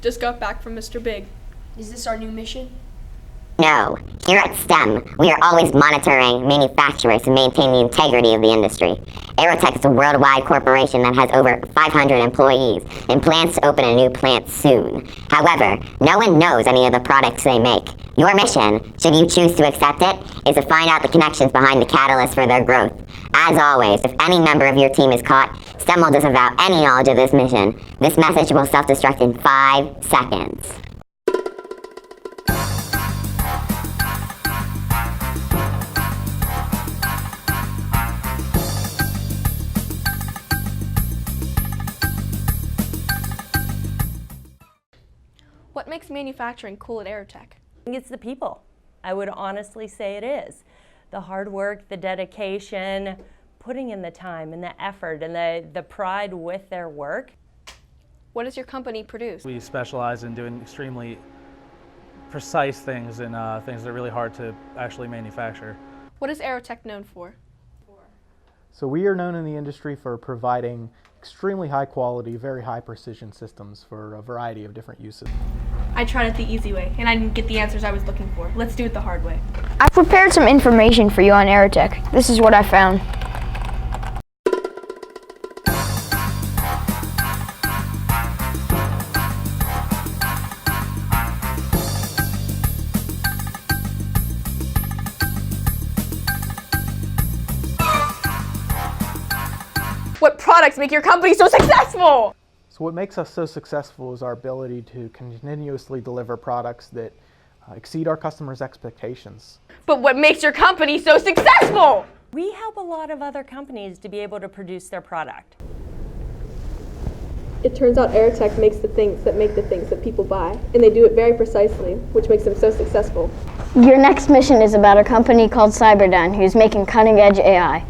Just got back from Mr. Big. Is this our new mission? No. Here at STEM, we are always monitoring manufacturers to maintain the integrity of the industry. AeroTech is a worldwide corporation that has over 500 employees and plans to open a new plant soon. However, no one knows any of the products they make. Your mission, should you choose to accept it, is to find out the connections behind the catalyst for their growth. As always, if any member of your team is caught, STEM will disavow any knowledge of this mission. This message will self-destruct in 5 seconds. What makes manufacturing cool at AeroTech? I think it's the people. I would honestly say it is. The hard work, the dedication, putting in the time and the effort and the pride with their work. What does your company produce? We specialize in doing extremely precise things and things that are really hard to actually manufacture. What is AeroTech known for? So we are known in the industry for providing extremely high quality, very high precision systems for a variety of different uses. I tried it the easy way, and I didn't get the answers I was looking for. Let's do it the hard way. I've prepared some information for you on AeroTech. This is what I found. What products make your company so successful? So what makes us so successful is our ability to continuously deliver products that exceed our customers' expectations. But what makes your company so successful? We help a lot of other companies to be able to produce their product. It turns out AeroTech makes the things that make the things that people buy, and they do it very precisely, which makes them so successful. Your next mission is about a company called Cyberdyne, who's making cutting-edge AI.